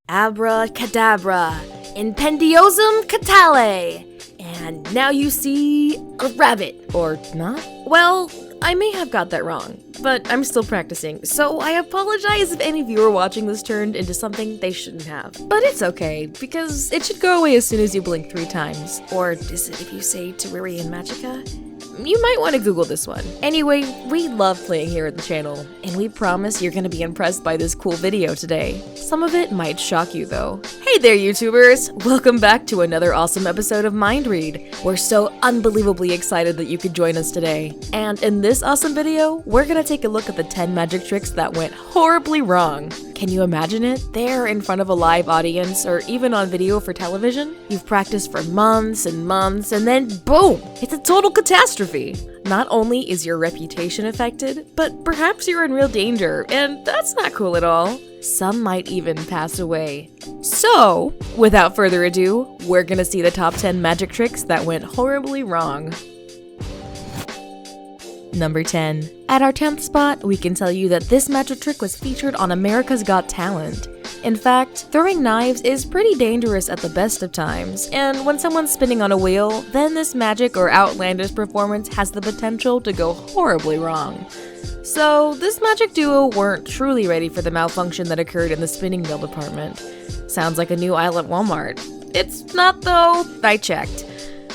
Abracadabra, impendiosum catale. And now you see a rabbit, or not? Well, I may have got that wrong, but I'm still practicing, so I apologize if any viewer watching this turned into something they shouldn't have. But it's okay, because it should go away as soon as you blink 3 times. Or is it if you say terariun magica? You might want to Google this one. Anyway, we love playing here at the channel, and we promise you're gonna be impressed by this cool video today. Some of it might shock you though. Hey there YouTubers! Welcome back to another awesome episode of Mind Read. We're so unbelievably excited that you could join us today. And in this awesome video, we're gonna take a look at the 10 magic tricks that went horribly wrong. Can you imagine it? There in front of a live audience, or even on video for television? You've practiced for months and months, and then boom! It's a total catastrophe! Not only is your reputation affected, but perhaps you're in real danger, and that's not cool at all. Some might even pass away. So, without further ado, we're gonna see the top 10 magic tricks that went horribly wrong. Number 10. At our 10th spot, we can tell you that this magic trick was featured on America's Got Talent. In fact, throwing knives is pretty dangerous at the best of times, and when someone's spinning on a wheel, then this magic or outlandish performance has the potential to go horribly wrong. So, this magic duo weren't truly ready for the malfunction that occurred in the spinning wheel department. Sounds like a new aisle at Walmart. It's not though, I checked.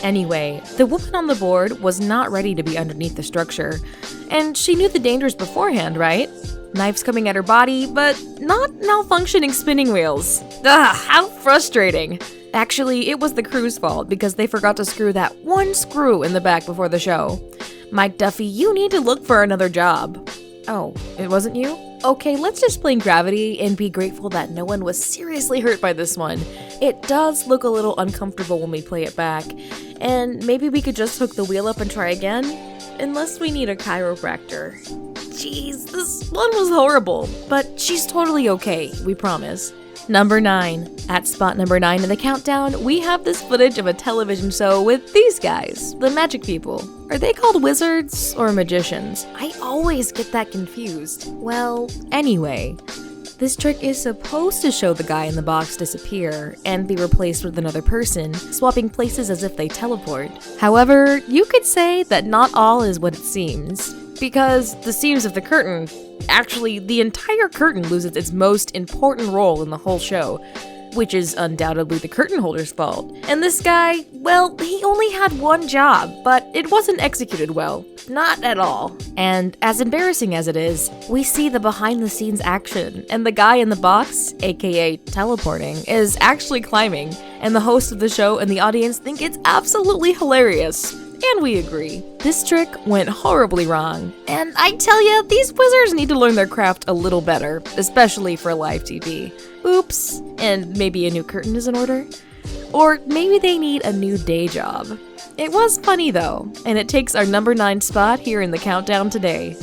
Anyway, the woman on the board was not ready to be underneath the structure, and she knew the dangers beforehand, right? Knives coming at her body, but not malfunctioning spinning wheels. Ugh, how frustrating. Actually, it was the crew's fault because they forgot to screw that one screw in the back before the show. Mike Duffy, you need to look for another job. Oh, it wasn't you? Okay, let's just blame gravity and be grateful that no one was seriously hurt by this one. It does look a little uncomfortable when we play it back, and maybe we could just hook the wheel up and try again? Unless we need a chiropractor. Jeez, this one was horrible, but she's totally okay, we promise. Number 9. At spot number 9 in the countdown, we have this footage of a television show with these guys, the magic people. Are they called wizards or magicians? I always get that confused. Well, anyway, this trick is supposed to show the guy in the box disappear and be replaced with another person, swapping places as if they teleport. However, you could say that not all is what it seems. Because the seams of the curtain, actually the entire curtain loses its most important role in the whole show, which is undoubtedly the curtain holder's fault. And this guy, well, he only had one job, but it wasn't executed well. Not at all. And as embarrassing as it is, we see the behind-the-scenes action, and the guy in the box, aka teleporting, is actually climbing, and the host of the show and the audience think it's absolutely hilarious. And we agree. This trick went horribly wrong. And I tell ya, these wizards need to learn their craft a little better, especially for live TV. Oops. And maybe a new curtain is in order? Or maybe they need a new day job. It was funny though, and it takes our number 9 spot here in the countdown today.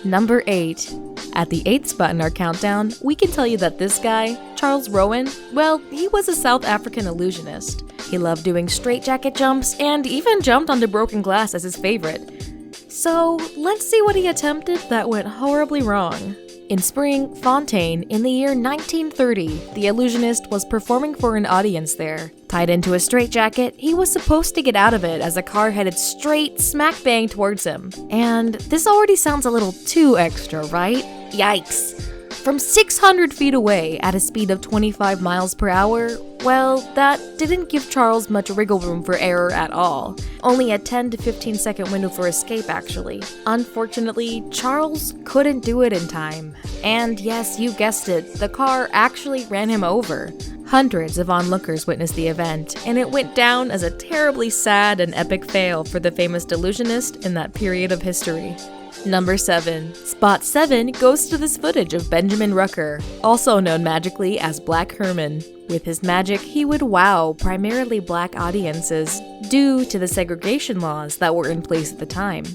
Number 8. At the 8th spot in our countdown, we can tell you that this guy, Charles Rowan, well, he was a South African illusionist. He loved doing straitjacket jumps and even jumped onto broken glass as his favorite. So, let's see what he attempted that went horribly wrong. In Spring, Fontaine, in the year 1930, the illusionist was performing for an audience there. Tied into a straitjacket, he was supposed to get out of it as a car headed straight smack bang towards him. And this already sounds a little too extra, right? Yikes. From 600 feet away at a speed of 25 miles per hour, well, that didn't give Charles much wiggle room for error at all. Only a 10 to 15 second window for escape, actually. Unfortunately, Charles couldn't do it in time. And yes, you guessed it, the car actually ran him over. Hundreds of onlookers witnessed the event, and it went down as a terribly sad and epic fail for the famous illusionist in that period of history. Number 7. Spot 7 goes to this footage of Benjamin Rucker, also known magically as Black Herman. With his magic, he would wow primarily black audiences due to the segregation laws that were in place at the time.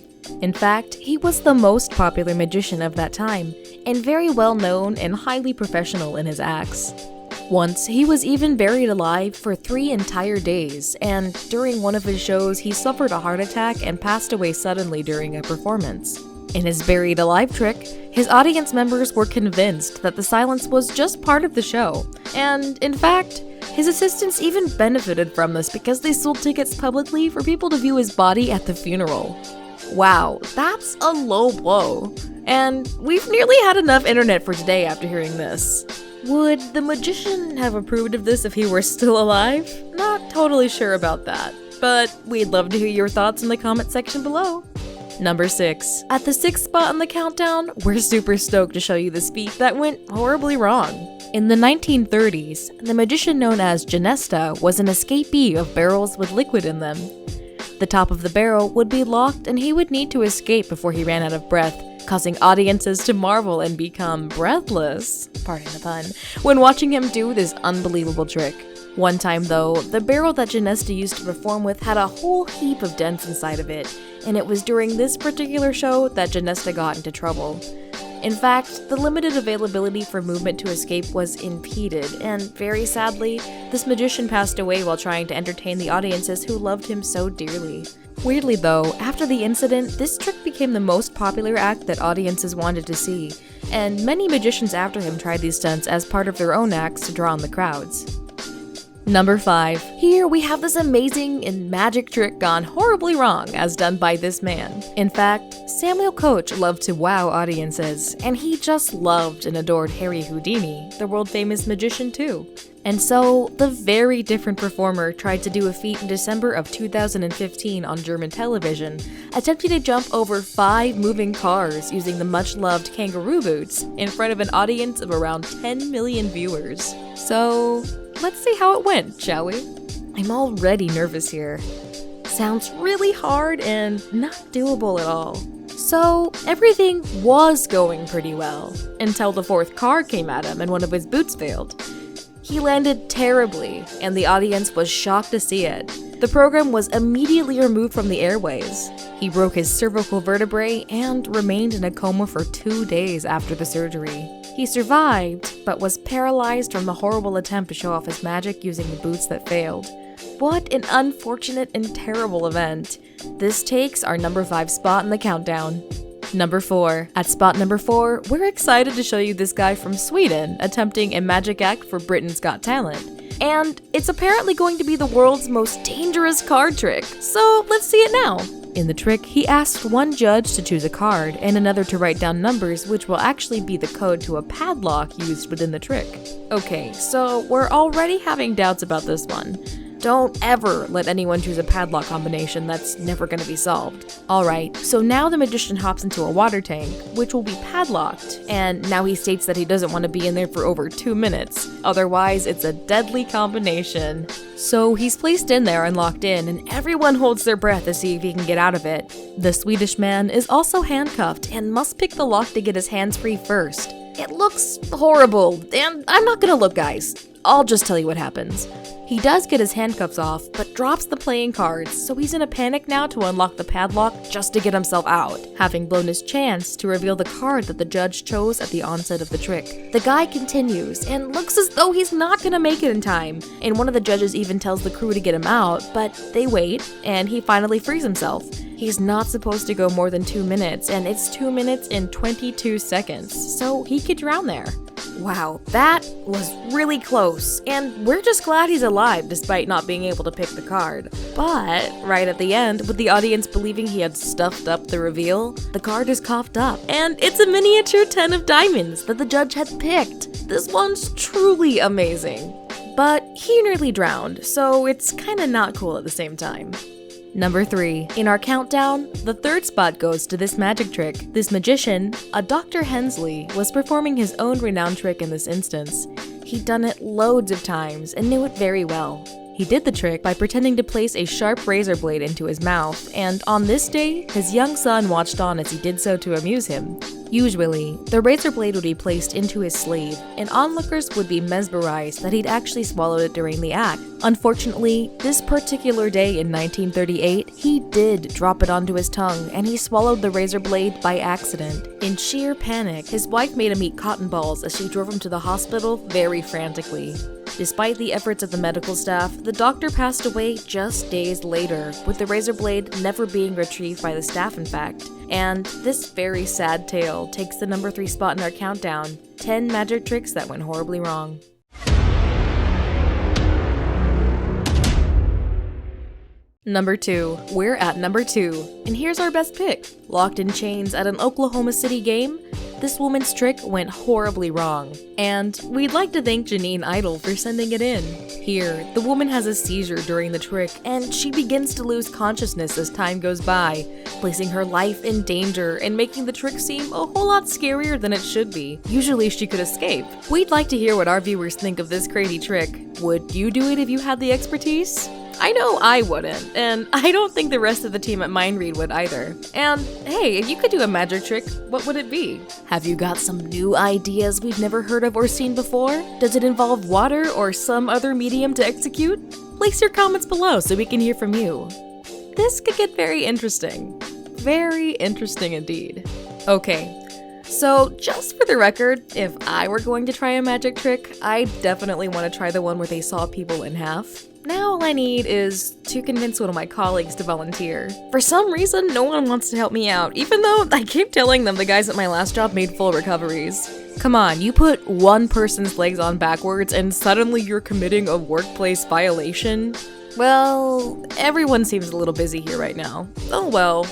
In fact, he was the most popular magician of that time, and very well known and highly professional in his acts. Once, he was even buried alive for 3 entire days, and during one of his shows, he suffered a heart attack and passed away suddenly during a performance. In his buried alive trick, his audience members were convinced that the silence was just part of the show, and in fact, his assistants even benefited from this because they sold tickets publicly for people to view his body at the funeral. Wow, that's a low blow. And we've nearly had enough internet for today after hearing this. Would the magician have approved of this if he were still alive? Not totally sure about that, but we'd love to hear your thoughts in the comment section below. Number 6. At the 6th spot on the countdown, we're super stoked to show you this feat that went horribly wrong. In the 1930s, the magician known as Genesta was an escapee of barrels with liquid in them. The top of the barrel would be locked and he would need to escape before he ran out of breath, causing audiences to marvel and become breathless, pardon the pun, when watching him do this unbelievable trick. One time though, the barrel that Genesta used to perform with had a whole heap of dents inside of it, and it was during this particular show that Genesta got into trouble. In fact, the limited availability for movement to escape was impeded, and very sadly, this magician passed away while trying to entertain the audiences who loved him so dearly. Weirdly though, after the incident, this trick became the most popular act that audiences wanted to see, and many magicians after him tried these stunts as part of their own acts to draw on the crowds. Number 5. Here we have this amazing and magic trick gone horribly wrong as done by this man. In fact, Samuel Coach loved to wow audiences, and he just loved and adored Harry Houdini, the world-famous magician too. And so, the very different performer tried to do a feat in December of 2015 on German television, attempting to jump over 5 moving cars using the much-loved kangaroo boots in front of an audience of around 10 million viewers. So, let's see how it went, shall we? I'm already nervous here. Sounds really hard and not doable at all. So, everything was going pretty well, until the 4th car came at him and one of his boots failed. He landed terribly, and the audience was shocked to see it. The program was immediately removed from the airways. He broke his cervical vertebrae and remained in a coma for 2 days after the surgery. He survived, but was paralyzed from the horrible attempt to show off his magic using the boots that failed. What an unfortunate and terrible event. This takes our number 5 spot in the countdown. Number 4. At spot number 4, we're excited to show you this guy from Sweden attempting a magic act for Britain's Got Talent. And it's apparently going to be the world's most dangerous card trick, so let's see it now. In the trick, he asked one judge to choose a card and another to write down numbers which will actually be the code to a padlock used within the trick. Okay, so we're already having doubts about this one. Don't ever let anyone choose a padlock combination that's never going to be solved. Alright, so now the magician hops into a water tank, which will be padlocked, and now he states that he doesn't want to be in there for over 2 minutes, otherwise it's a deadly combination. So he's placed in there and locked in, and everyone holds their breath to see if he can get out of it. The Swedish man is also handcuffed and must pick the lock to get his hands free first. It looks horrible, and I'm not gonna look, guys. I'll just tell you what happens. He does get his handcuffs off, but drops the playing cards, so he's in a panic now to unlock the padlock just to get himself out, having blown his chance to reveal the card that the judge chose at the onset of the trick. The guy continues, and looks as though he's not gonna make it in time, and one of the judges even tells the crew to get him out, but they wait, and he finally frees himself. He's not supposed to go more than 2 minutes, and it's 2 minutes and 22 seconds, so he could drown there. Wow, that was really close, and we're just glad he's alive despite not being able to pick the card. But right at the end, with the audience believing he had stuffed up the reveal, the card is coughed up, and it's a miniature 10 of diamonds that the judge had picked. This one's truly amazing. But he nearly drowned, so it's kinda not cool at the same time. Number 3. In our countdown, the 3rd spot goes to this magic trick. This magician, a Dr. Hensley, was performing his own renowned trick in this instance. He'd done it loads of times and knew it very well. He did the trick by pretending to place a sharp razor blade into his mouth, and on this day, his young son watched on as he did so to amuse him. Usually, the razor blade would be placed into his sleeve, and onlookers would be mesmerized that he'd actually swallowed it during the act. Unfortunately, this particular day in 1938, he did drop it onto his tongue, and he swallowed the razor blade by accident. In sheer panic, his wife made him eat cotton balls as she drove him to the hospital very frantically. Despite the efforts of the medical staff, the doctor passed away just days later, with the razor blade never being retrieved by the staff, in fact. And this very sad tale takes the number 3 spot in our countdown, 10 magic tricks that went horribly wrong. Number 2. We're at number 2, and here's our best pick. Locked in chains at an Oklahoma City game, this woman's trick went horribly wrong. And we'd like to thank Janine Idle for sending it in. Here, the woman has a seizure during the trick, and she begins to lose consciousness as time goes by, placing her life in danger and making the trick seem a whole lot scarier than it should be. Usually she could escape. We'd like to hear what our viewers think of this crazy trick. Would you do it if you had the expertise? I know I wouldn't, and I don't think the rest of the team at MindRead would either. And hey, if you could do a magic trick, what would it be? Have you got some new ideas we've never heard of or seen before? Does it involve water or some other medium to execute? Place your comments below so we can hear from you. This could get very interesting. Very interesting indeed. Okay, so just for the record, if I were going to try a magic trick, I definitely want to try the one where they saw people in half. Now all I need is to convince one of my colleagues to volunteer. For some reason, no one wants to help me out, even though I keep telling them the guys at my last job made full recoveries. Come on, you put one person's legs on backwards and suddenly you're committing a workplace violation? Well, everyone seems a little busy here right now. Oh well,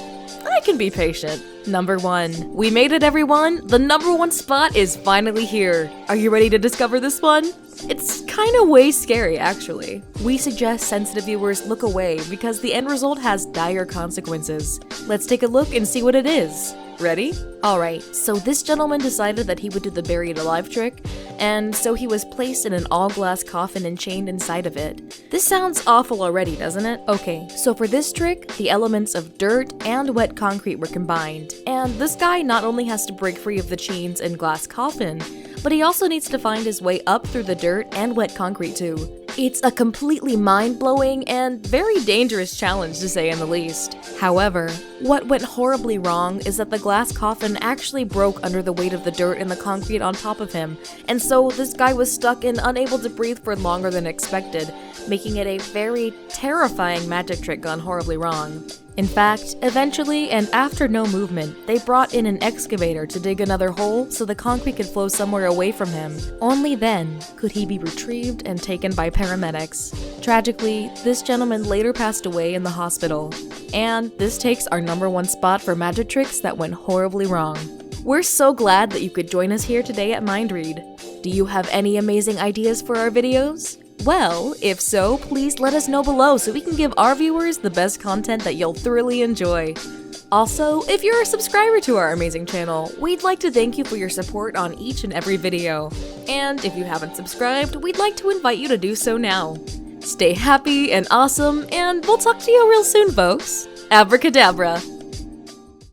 I can be patient. Number 1. We made it, everyone! The number 1 spot is finally here. Are you ready to discover this one? It's kinda way scary, actually. We suggest sensitive viewers look away because the end result has dire consequences. Let's take a look and see what it is. Ready? Alright, so this gentleman decided that he would do the buried alive trick, and so he was placed in an all-glass coffin and chained inside of it. This sounds awful already, doesn't it? Okay, so for this trick, the elements of dirt and wet concrete were combined, and this guy not only has to break free of the chains and glass coffin, but he also needs to find his way up through the dirt and wet concrete too. It's a completely mind-blowing and very dangerous challenge to say in the least. However, what went horribly wrong is that the glass coffin actually broke under the weight of the dirt and the concrete on top of him, and so this guy was stuck and unable to breathe for longer than expected, making it a very terrifying magic trick gone horribly wrong. In fact, eventually, and after no movement, they brought in an excavator to dig another hole so the concrete could flow somewhere away from him. Only then could he be retrieved and taken by paramedics. Tragically, this gentleman later passed away in the hospital. And this takes our number 1 spot for magic tricks that went horribly wrong. We're so glad that you could join us here today at MindRead. Do you have any amazing ideas for our videos? Well, if so, please let us know below so we can give our viewers the best content that you'll thoroughly enjoy. Also, if you're a subscriber to our amazing channel, we'd like to thank you for your support on each and every video. And if you haven't subscribed, we'd like to invite you to do so now. Stay happy and awesome, and we'll talk to you real soon, folks. Abracadabra!